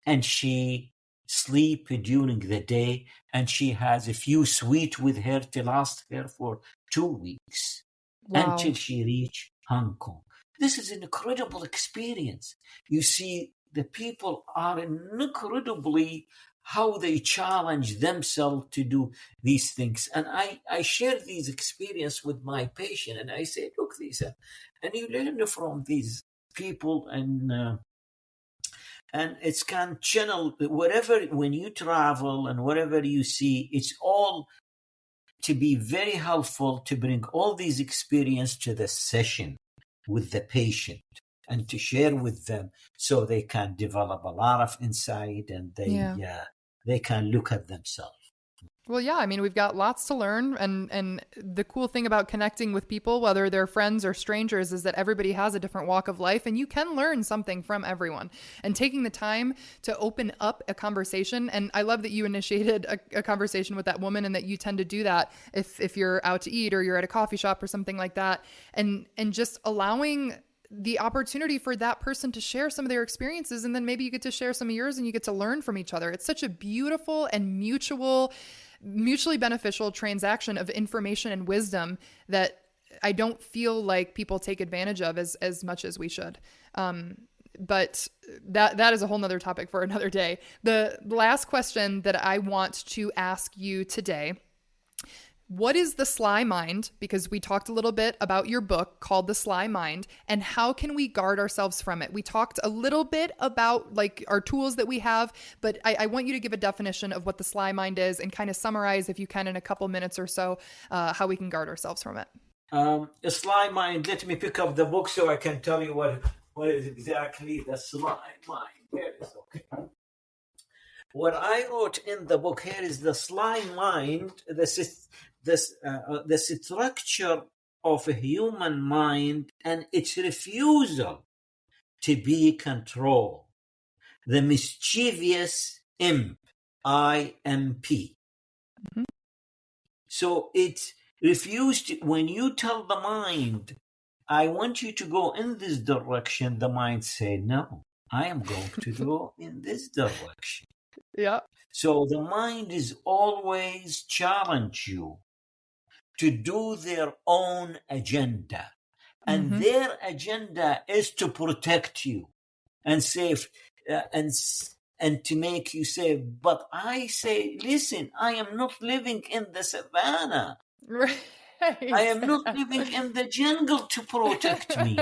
and she sleep during the day, and she has a few sweets with her to last her for 2 weeks. Wow. Until she reached Hong Kong. This is an incredible experience. You see, the people are incredibly how they challenge themselves to do these things. And I share these experiences with my patient, and I say, look, Lisa, and you learn from these people, and it's can channel whatever, when you travel and whatever you see, it's all to be very helpful to bring all these experience to the session with the patient and to share with them so they can develop a lot of insight, and they can look at themselves. Well, yeah, I mean, we've got lots to learn, and the cool thing about connecting with people, whether they're friends or strangers, is that everybody has a different walk of life, and you can learn something from everyone. And taking the time to open up a conversation, and I love that you initiated a conversation with that woman, and that you tend to do that if you're out to eat or you're at a coffee shop or something like that, and just allowing the opportunity for that person to share some of their experiences, and then maybe you get to share some of yours, and you get to learn from each other. It's such a beautiful and mutually beneficial transaction of information and wisdom that I don't feel like people take advantage of as much as we should. But that is a whole nother topic for another day. The last question that I want to ask you today: what is the sly mind? Because we talked a little bit about your book called The Sly Mind, and how can we guard ourselves from it? We talked a little bit about like our tools that we have, but I want you to give a definition of what the sly mind is and kind of summarize, if you can, in a couple minutes or so, how we can guard ourselves from it. A sly mind. Let me pick up the book so I can tell you what is exactly the sly mind. Here it is. Okay. What I wrote in the book here is the sly mind. The structure of a human mind and its refusal to be controlled. The mischievous imp, IMP. Mm-hmm. So it refused. When you tell the mind, I want you to go in this direction, the mind say, no, I am going to go in this direction. Yeah. So the mind is always challenge you to do their own agenda. And mm-hmm. their agenda is to protect you and save and to make you safe. But I say, listen, I am not living in the savannah. Right. I am not living in the jungle to protect me.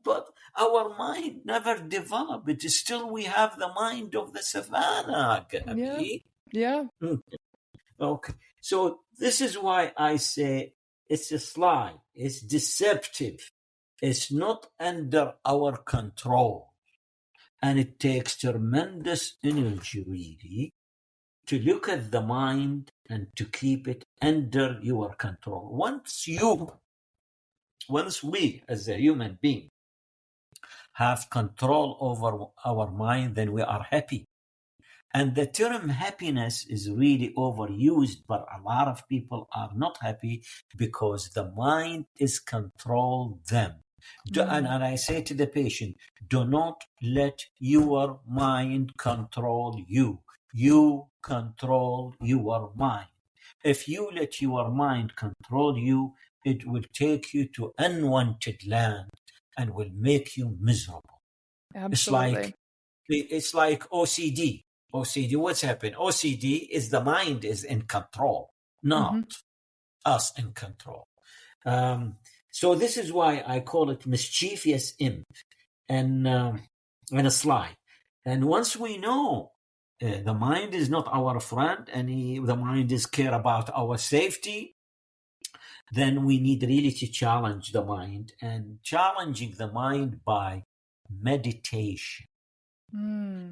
But our mind never developed. It is still, we have the mind of the savannah, Gabby. Yeah. Okay. So this is why I say it's a sly, it's deceptive, it's not under our control. And it takes tremendous energy, really, to look at the mind and to keep it under your control. Once we, as a human being, have control over our mind, then we are happy. And the term happiness is really overused, but a lot of people are not happy because the mind is control them. And I say to the patient, do not let your mind control you. You control your mind. If you let your mind control you, it will take you to unwanted land and will make you miserable. Absolutely. It's like OCD. OCD, what's happened? OCD is the mind is in control, not us in control. So this is why I call it mischievous imp and a sly. And once we know the mind is not our friend and the mind is care about our safety, then we need really to challenge the mind, and challenging the mind by meditation.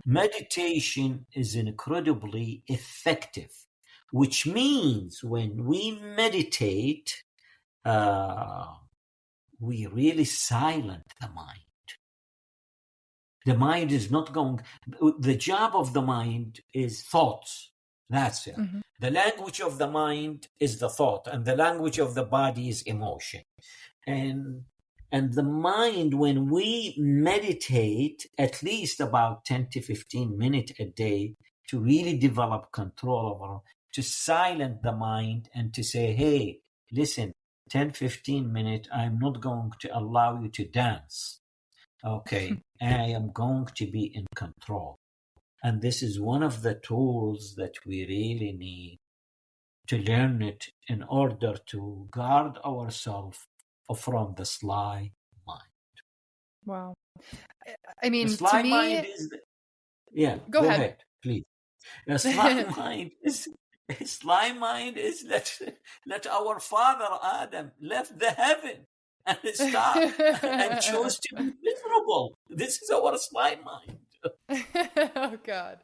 Meditation is incredibly effective, which means when we meditate, we really silence the mind. The mind is not going. The job of the mind is thoughts. That's it. Mm-hmm. The language of the mind is the thought, and the language of the body is emotion. And the mind, when we meditate at least about 10 to 15 minutes a day to really develop control over, to silence the mind and to say, hey, listen, 10, 15 minutes, I'm not going to allow you to dance. Okay, I am going to be in control. And this is one of the tools that we really need to learn it in order to guard ourselves from the sly mind. Wow. I mean, the sly to me, mind is go ahead, please. The sly mind is that our father Adam left the heaven and stopped and chose to be miserable. This is our sly mind. Oh, God.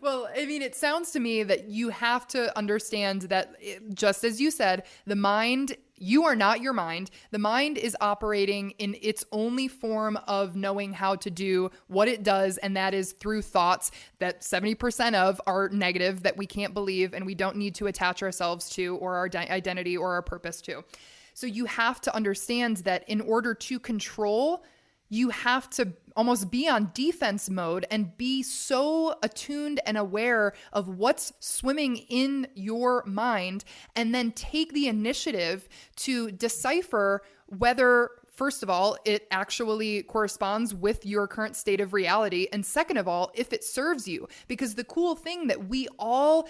Well, I mean, it sounds to me that you have to understand that, just as you said, the mind, you are not your mind. The mind is operating in its only form of knowing how to do what it does, and that is through thoughts that 70% of are negative, that we can't believe and we don't need to attach ourselves to, or our identity or our purpose to. So you have to understand that in order to control, you have to almost be on defense mode and be so attuned and aware of what's swimming in your mind, and then take the initiative to decipher whether, first of all, it actually corresponds with your current state of reality, and second of all, if it serves you. Because the cool thing that we all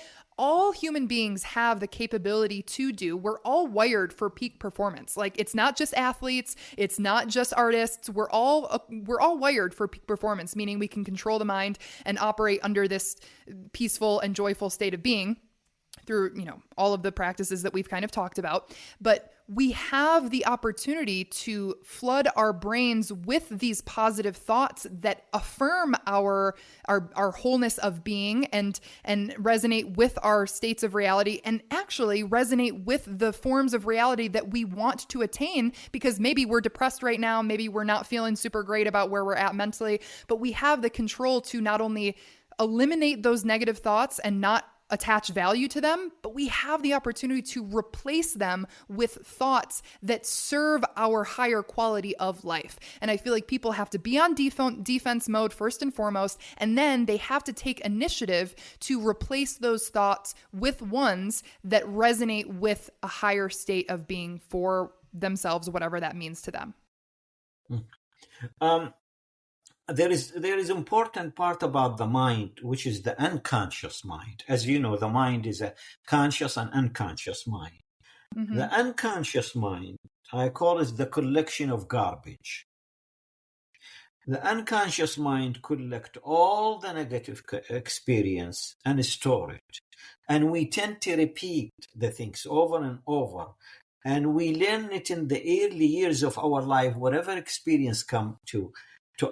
human beings have the capability to do, we're all wired for peak performance. Like, it's not just athletes, it's not just artists. We're all wired for peak performance, meaning we can control the mind and operate under this peaceful and joyful state of being through, all of the practices that we've kind of talked about. But we have the opportunity to flood our brains with these positive thoughts that affirm our wholeness of being, and resonate with our states of reality, and actually resonate with the forms of reality that we want to attain. Because maybe we're depressed right now, maybe we're not feeling super great about where we're at mentally, but we have the control to not only eliminate those negative thoughts and not attach value to them, but we have the opportunity to replace them with thoughts that serve our higher quality of life. And I feel like people have to be on defense mode first and foremost, and then they have to take initiative to replace those thoughts with ones that resonate with a higher state of being for themselves, whatever that means to them. There is important part about the mind, which is the unconscious mind. As you know, the mind is a conscious and unconscious mind. Mm-hmm. The unconscious mind, I call it the collection of garbage. The unconscious mind collect all the negative experience and store it. And we tend to repeat the things over and over. And we learn it in the early years of our life, whatever experience come to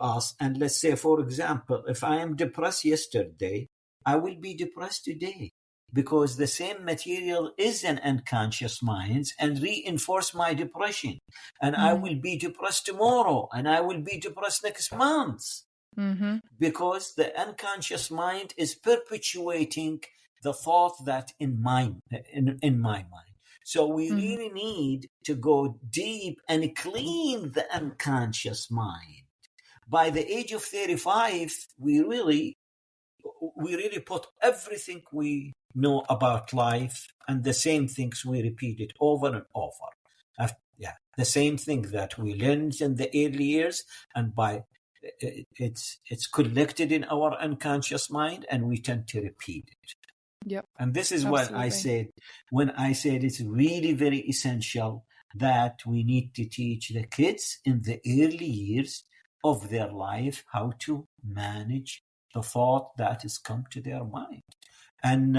us. And let's say, for example, if I am depressed yesterday, I will be depressed today, because the same material is in unconscious minds and reinforce my depression. And I will be depressed tomorrow, and I will be depressed next month, because the unconscious mind is perpetuating the thought that in my mind. So we really need to go deep and clean the unconscious mind. By the age of 35, we really put everything we know about life, and the same things we repeat it over and over. The same thing that we learned in the early years, and by it's collected in our unconscious mind, and we tend to repeat it. Yep. And this is what I said when I said it's really very essential that we need to teach the kids in the early years of their life how to manage the thought that has come to their mind. And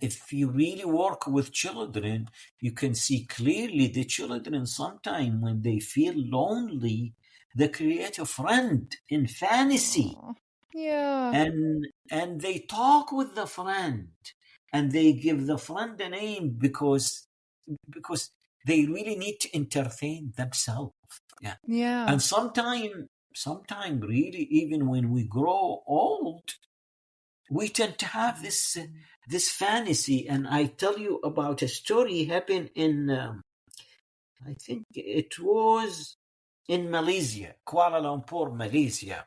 if you really work with children, you can see clearly the children sometimes when they feel lonely, they create a friend in fantasy. Aww. Yeah. And they talk with the friend, and they give the friend a name because they really need to entertain themselves. Yeah. And sometime really, even when we grow old, we tend to have this fantasy. And I tell you about a story happened in, I think it was in Malaysia, Kuala Lumpur, Malaysia.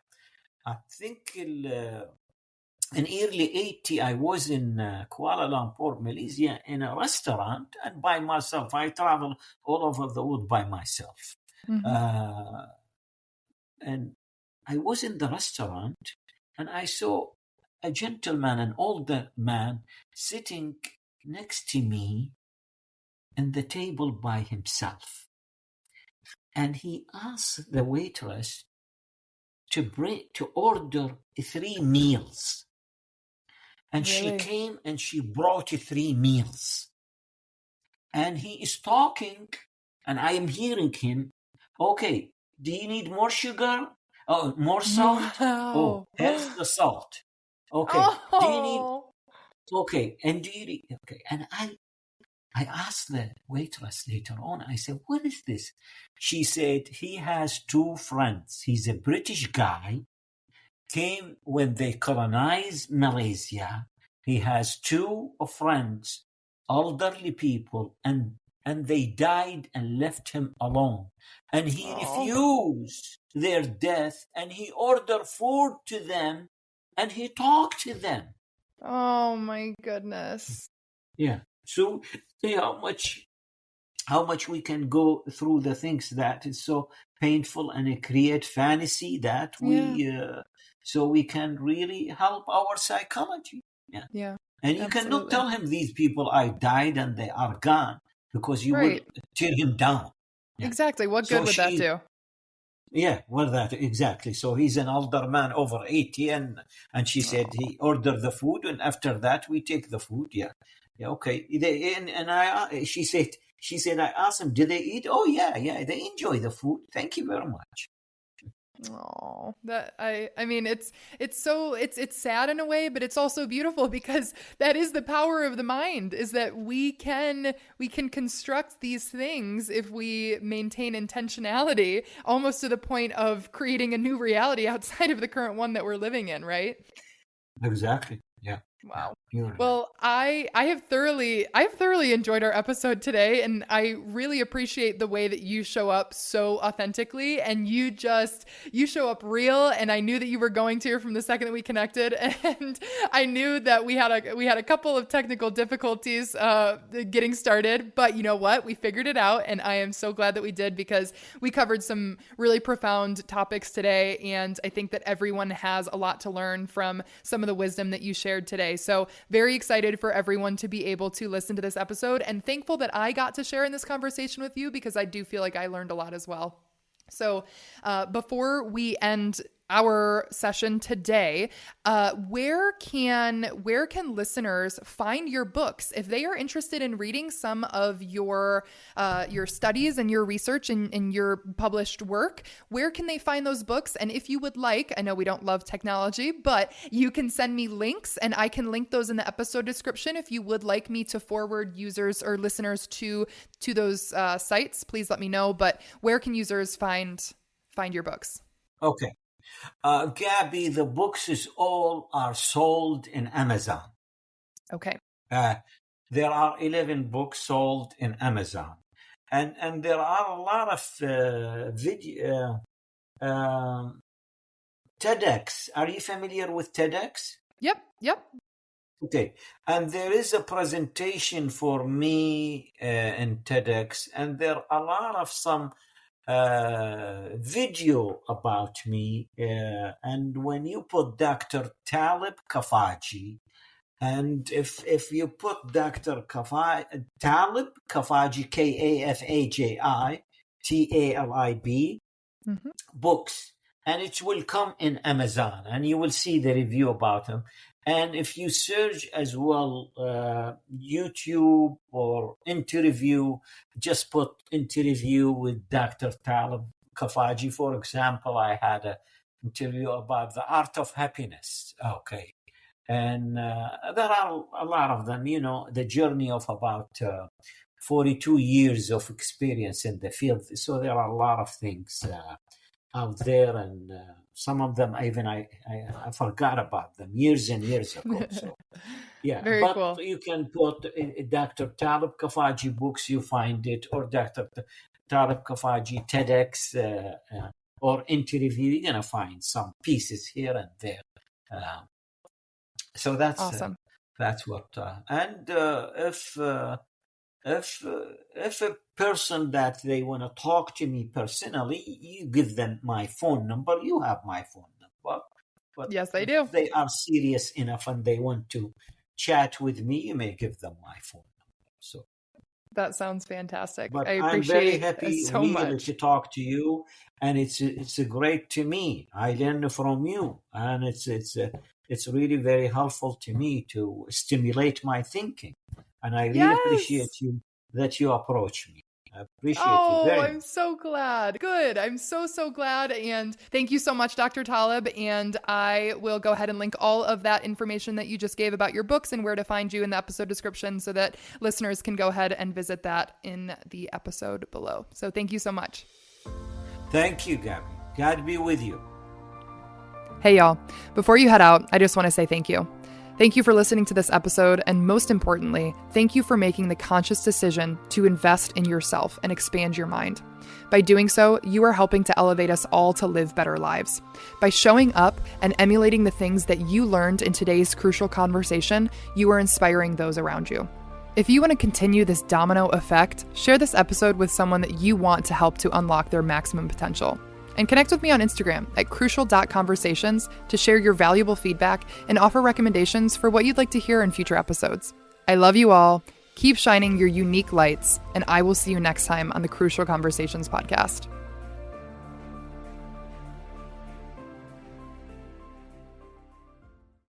I think in early 80s, I was in Kuala Lumpur, Malaysia, in a restaurant, and by myself. I travel all over the world by myself. And I was in the restaurant, and I saw a gentleman, an older man, sitting next to me at the table by himself. And he asked the waitress to order 3 meals. And really? She came and she brought 3 meals. And he is talking, and I am hearing him. Okay, do you need more sugar? Oh, more salt? Oh, Wow. here's the salt. Okay. Do you need? Oh. Okay. And do you need? Okay. And I asked the waitress later on. I said, "What is this?" She said, "He has two friends. He's a British guy. Came when they colonized Malaysia. He has two friends, elderly people, and they died and left him alone. And he refused their death, and he ordered food to them, and he talked to them." Oh my goodness. Yeah. So see how much we can go through the things that is so painful and create fantasy that we so we can really help our psychology. Yeah. And you cannot tell him these people I died and they are gone, because you will tear him down. Exactly. What good would that do? Yeah, well, that exactly. So he's an older man over 80, and she said he ordered the food, and after that we take the food. Yeah, okay. She said I asked him, did they eat? Oh yeah, they enjoy the food. Thank you very much. Oh, that I mean, it's sad in a way, but it's also beautiful, because that is the power of the mind, is that we can construct these things if we maintain intentionality, almost to the point of creating a new reality outside of the current one that we're living in, right? Exactly. Yeah. Wow. Well, I have thoroughly enjoyed our episode today, and I really appreciate the way that you show up so authentically, and you show up real. And I knew that you were going to from the second that we connected, and I knew that we had a couple of technical difficulties getting started, but you know what? We figured it out, and I am so glad that we did, because we covered some really profound topics today, and I think that everyone has a lot to learn from some of the wisdom that you shared today. So very excited for everyone to be able to listen to this episode, and thankful that I got to share in this conversation with you, because I do feel like I learned a lot as well. So before we end our session today, where can listeners find your books if they are interested in reading some of your studies and your research and your published work? Where can they find those books? And if you would like, I know we don't love technology, but you can send me links, and I can link those in the episode description. If you would like me to forward users or listeners to those sites, please let me know. But where can users find your books? Okay. Gabby, the books all are sold in Amazon. Okay. There are 11 books sold in Amazon. And there are a lot of TEDx. Are you familiar with TEDx? Yep. Okay. And there is a presentation for me in TEDx, and there are a lot of some video about me, and when you put Dr. Talib Kafaji, and if you put Dr. Talib Kafaji, Kafaji Talib books, and it will come in Amazon, and you will see the review about them. And if you search as well YouTube or interview, just put interview with Dr. Talib Kafaji. For example, I had an interview about the art of happiness. Okay. And there are a lot of them, the journey of about 42 years of experience in the field. So there are a lot of things out there, and some of them even I forgot about them years and years ago. So yeah, very cool. You can put Dr. Talib Kafaji books, you find it, or Dr. Talib Kafaji TEDx or interview. You're gonna find some pieces here and there. So that's awesome. That's what. And if a person that they want to talk to me personally, you give them my phone number. You have my phone number. But yes, I do. If they are serious enough and they want to chat with me, you may give them my phone number. So that sounds fantastic. But I appreciate I'm very happy so really much to talk to you, and it's great to me. I learn from you, and it's really very helpful to me to stimulate my thinking. And I really appreciate that you approach me. I appreciate you very much. I'm so glad. Good. I'm so glad. And thank you so much, Dr. Talib. And I will go ahead and link all of that information that you just gave about your books and where to find you in the episode description so that listeners can go ahead and visit that in the episode below. So thank you so much. Thank you, Gabby. God be with you. Hey, y'all. Before you head out, I just want to say thank you. Thank you for listening to this episode, and most importantly, thank you for making the conscious decision to invest in yourself and expand your mind. By doing so, you are helping to elevate us all to live better lives. By showing up and emulating the things that you learned in today's crucial conversation, you are inspiring those around you. If you want to continue this domino effect, share this episode with someone that you want to help to unlock their maximum potential. And connect with me on Instagram at crucial.conversations to share your valuable feedback and offer recommendations for what you'd like to hear in future episodes. I love you all. Keep shining your unique lights, and I will see you next time on the Crucial Conversations podcast.